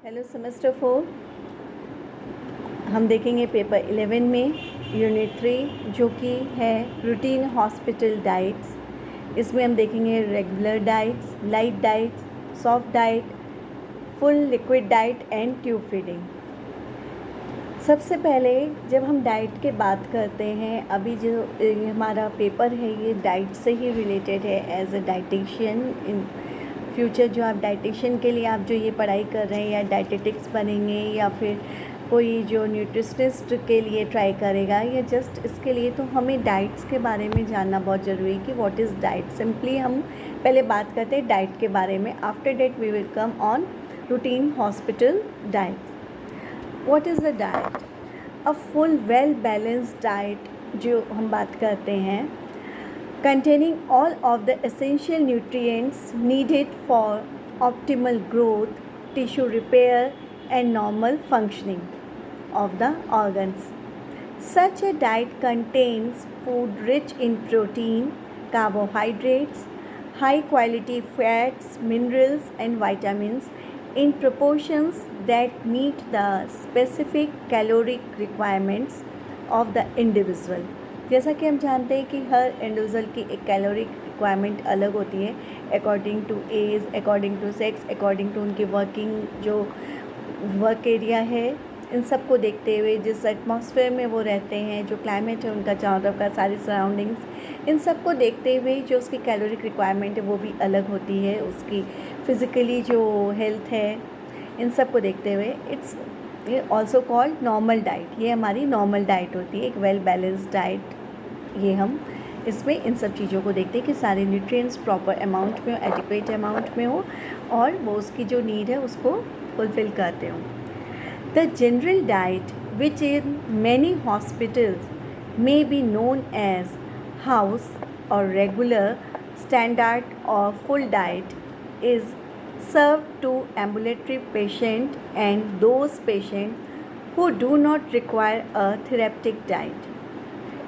Hello semester 4 हम देखेंगे paper 11 में यूनिट 3 जो कि है रूटीन हॉस्पिटल डाइट्स। इसमें हम देखेंगे regular diets, light diets, soft diet, full liquid diet and tube feeding. सबसे पहले जब हम डाइट के बात करते हैं, अभी जो हमारा पेपर है ये डाइट से ही रिलेटेड है। As a dietitian in future जो आप डाइटिशियन के लिए आप जो ये पढ़ाई कर रहे हैं या डाइटेटिक्स बनेंगे या फिर कोई जो न्यूट्रिशनिस्ट के लिए ट्राई करेगा या जस्ट इसके लिए, तो हमें डाइट्स के बारे में जानना बहुत ज़रूरी है कि व्हाट इज़ डाइट। सिंपली हम पहले बात करते हैं डाइट के बारे में। After that we will come on routine hospital diet. What is the diet? A full well balanced diet जो हम बात करते हैं, containing all of the essential nutrients needed for optimal growth, tissue repair, and normal functioning of the organs. Such a diet contains food rich in protein, carbohydrates, high quality fats, minerals, and vitamins in proportions that meet the specific caloric requirements of the individual. जैसा कि हम जानते हैं कि हर individual की एक calorie requirement अलग होती है, according to age, according to sex, according to उनकी वर्किंग जो वर्क एरिया है, इन सब को देखते हुए जिस एटमॉस्फेयर में वो रहते हैं, जो क्लाइमेट है उनका, चारों तरफ का सारी सराउंडिंग्स, इन सब को देखते हुए जो उसकी कैलोरिक रिक्वायरमेंट है वो भी अलग होती है। उसकी फिज़िकली जो हेल्थ है, इन सब को देखते हुए it's also called normal diet. ये हमारी नॉर्मल डाइट होती है, एक वेल बैलेंस्ड डाइट। ये हम इसमें इन सब चीज़ों को देखते हैं कि सारे न्यूट्रिएंट्स प्रॉपर अमाउंट में हो, एडिक्वेट अमाउंट में हो और वो उसकी जो नीड है उसको फुलफ़िल करते हो। The general diet which in many hospitals may be known as house और रेगुलर, स्टैंडर्ड और full diet is served to ambulatory patient and those patient who do not require a therapeutic diet.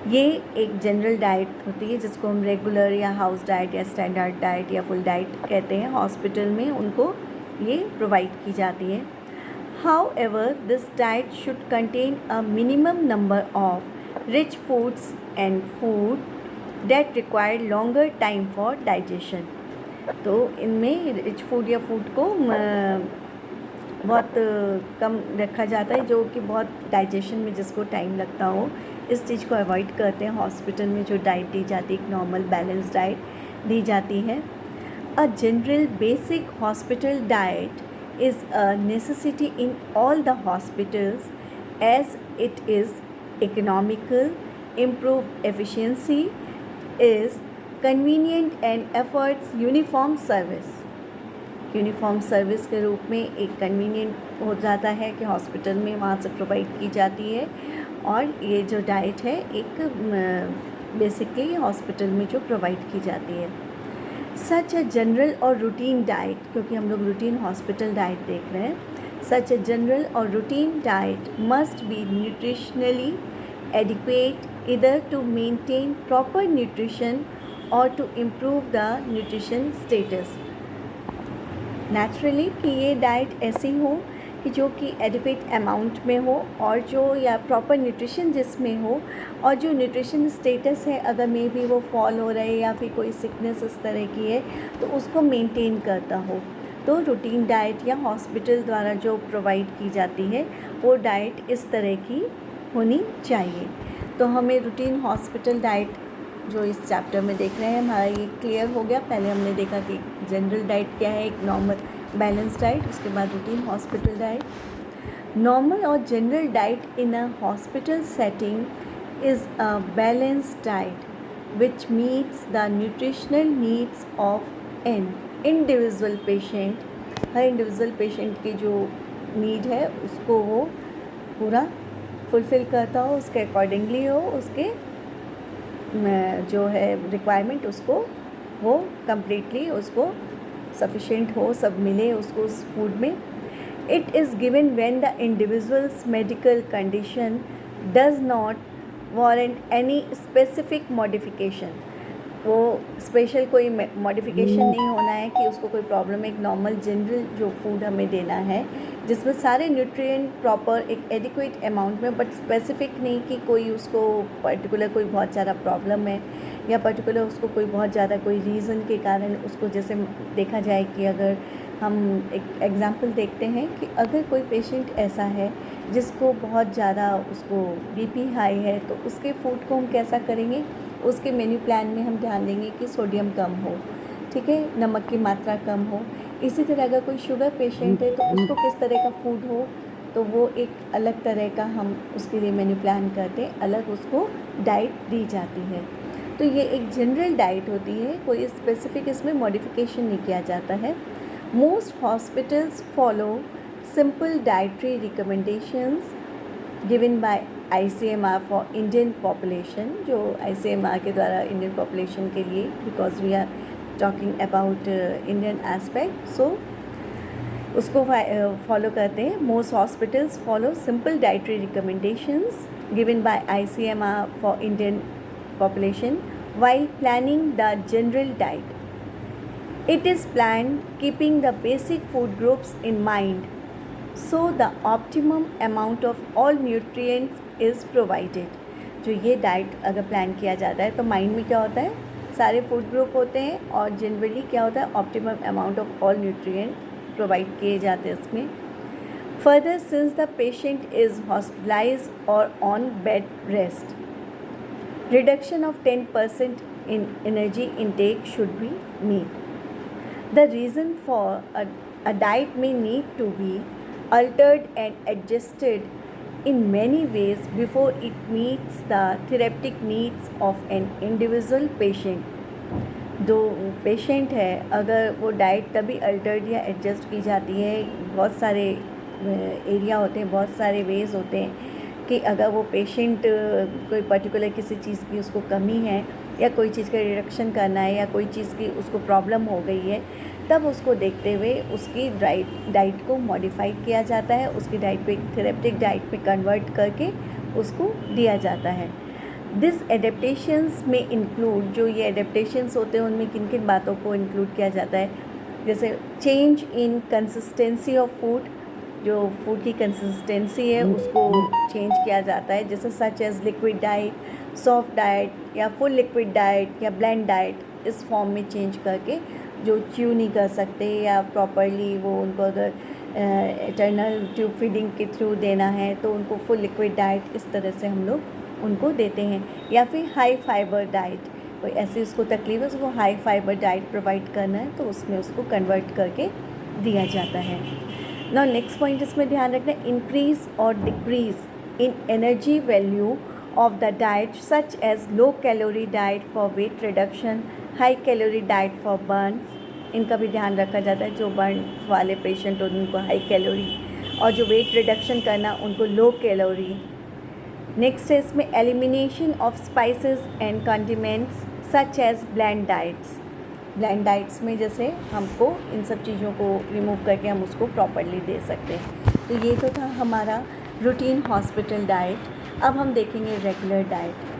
ये एक general diet होती है जिसको हम regular या house diet या स्टैंडर्ड डाइट या फुल डाइट कहते हैं। हॉस्पिटल में उनको ये प्रोवाइड की जाती है। However, this diet should contain a minimum number of rich foods and food that require longer time for digestion. तो इनमें रिच फूड या फूड को बहुत कम रखा जाता है, जो कि बहुत डाइजेशन में जिसको टाइम लगता हो, इस चीज़ को अवॉइड करते हैं। हॉस्पिटल में जो डाइट दी जाती है, एक नॉर्मल बैलेंस डाइट दी जाती है। A general basic hospital diet is a necessity in all the hospitals as it is economical, improve efficiency, is convenient and efforts uniform service. Uniform service के रूप में एक कन्वीनियंट हो जाता है कि हॉस्पिटल में वहाँ से प्रोवाइड की जाती है। और ये जो डाइट है एक बेसिकली हॉस्पिटल में जो प्रोवाइड की जाती है। सच अ जनरल और रूटीन डाइट, क्योंकि हम लोग रूटीन हॉस्पिटल डाइट देख रहे हैं, सच अ जनरल और routine diet must be nutritionally adequate either to maintain proper nutrition or to improve the nutrition status. Naturally कि ये डाइट ऐसी हो कि जो कि एडिक्वेट अमाउंट में हो और जो या प्रॉपर न्यूट्रिशन जिसमें हो, और जो न्यूट्रिशन स्टेटस है अगर मे बी वो फॉल हो रहा है या फिर कोई सिकनेस इस तरह की है तो उसको मेंटेन करता हो। तो रूटीन डाइट या हॉस्पिटल द्वारा जो प्रोवाइड की जाती है वो डाइट इस तरह की होनी चाहिए। तो हमें रूटीन हॉस्पिटल डाइट जो इस चैप्टर में देख रहे हैं हमारा ये क्लियर हो गया। पहले हमने देखा कि जनरल डाइट क्या है, एक नॉर्मल बैलेंस डाइट, उसके बाद रूटीन हॉस्पिटल डाइट। नॉर्मल और general diet in a hospital setting is a balanced diet which meets the nutritional needs of an individual patient. Her individual patient की जो need है उसको वो पूरा फुलफ़िल करता हो, उसके अकॉर्डिंगली हो, उसके जो है रिक्वायरमेंट उसको वो कम्प्लीटली उसको सफिशेंट हो, सब मिले उसको उस फूड में। It is given when the individuals medical condition does not warrant any specific modification. वो स्पेशल कोई मॉडिफिकेशन नहीं होना है कि उसको कोई प्रॉब्लम है। एक नॉर्मल जनरल जो फूड हमें देना है जिसमें सारे न्यूट्रिएंट प्रॉपर एक एडिक्वेट अमाउंट में, बट स्पेसिफिक नहीं कि कोई उसको पर्टिकुलर कोई बहुत ज़्यादा प्रॉब्लम है या पर्टिकुलर उसको कोई बहुत ज़्यादा कोई रीज़न के कारण उसको, जैसे देखा जाए कि अगर हम एक एग्ज़ाम्पल देखते हैं कि अगर कोई पेशेंट ऐसा है जिसको बहुत ज़्यादा उसको बीपी हाई है, तो उसके फूड को हम कैसा करेंगे, उसके मेन्यू प्लान में हम ध्यान देंगे कि सोडियम कम हो, ठीक है, नमक की मात्रा कम हो। इसी तरह अगर कोई शुगर पेशेंट है तो उसको किस तरह का फूड हो, तो वो एक अलग तरह का हम उसके लिए मेन्यू प्लान करते हैं, अलग उसको डाइट दी जाती है। तो ये एक जनरल डाइट होती है, कोई स्पेसिफिक इसमें मॉडिफिकेशन नहीं किया जाता है। Most hospitals follow simple dietary recommendations given by ICMR for Indian population, जो ICMR के द्वारा इंडियन पॉपुलेशन के लिए, because we are talking about Indian aspect, so उसको फॉलो करते हैं। Most hospitals follow simple dietary recommendations given by ICMR for Indian population while planning the general diet. It is planned keeping the basic food groups in mind, so the optimum amount of all nutrients is provided. जो ये diet अगर plan किया जाता है तो mind में क्या होता है, सारे फूड ग्रुप होते हैं और जनरली क्या होता है, optimum amount of all nutrient provide किए जाते हैं इसमें। Further, since the patient is hospitalised और on bed rest, reduction of 10% in energy intake should be made. The reason for a diet may need to be altered and adjusted in many ways before it meets the therapeutic needs of an individual patient. जो patient है अगर वो diet तभी Altered या adjust की जाती है, बहुत सारे एरिया होते हैं, बहुत सारे वेज होते हैं कि अगर वो पेशेंट कोई पर्टिकुलर किसी चीज़ की उसको कमी है या कोई चीज़ का रिडक्शन करना है या कोई चीज़ की उसको प्रॉब्लम हो गई है, तब उसको देखते हुए उसकी डाइट को मॉडिफाई किया जाता है, उसकी डाइट को एक थेरेपेटिक डाइट में कन्वर्ट करके उसको दिया जाता है। दिस एडेप्टेशंस में इंक्लूड, जो ये एडेप्टेशंस होते हैं उनमें किन किन बातों को इंक्लूड किया जाता है, जैसे change in consistency of food, जो फूड की कंसिस्टेंसी है उसको चेंज किया जाता है, जैसे such as liquid diet, soft diet या फुल लिक्विड डाइट या ब्लेंड डाइट, इस फॉर्म में चेंज करके जो च्यू नहीं कर सकते या प्रॉपरली वो उनको अगर इटर्नल ट्यूब फीडिंग के थ्रू देना है तो उनको फुल लिक्विड डाइट इस तरह से हम लोग उनको देते हैं। या फिर हाई फाइबर डाइट, कोई ऐसी उसको तकलीफ है उसको हाई फाइबर डाइट प्रोवाइड करना है तो उसमें उसको कन्वर्ट करके दिया जाता है। नाउ नेक्स्ट पॉइंट इसमें ध्यान रखना, इंक्रीज और decrease in energy value of the diet such as low calorie diet for weight reduction, high calorie diet for burns, इनका भी ध्यान रखा जाता है। जो बर्न वाले पेशेंट हो उनको हाई कैलोरी और जो वेट रिडक्शन करना उनको लो कैलोरी। नेक्स्ट है इसमें elimination of spices and condiments such as bland diets. Bland diets में जैसे हमको इन सब चीज़ों को रिमूव करके हम उसको प्रॉपरली दे सकते हैं। तो ये तो था हमारा रूटीन हॉस्पिटल डाइट। अब हम देखेंगे रेगुलर डाइट।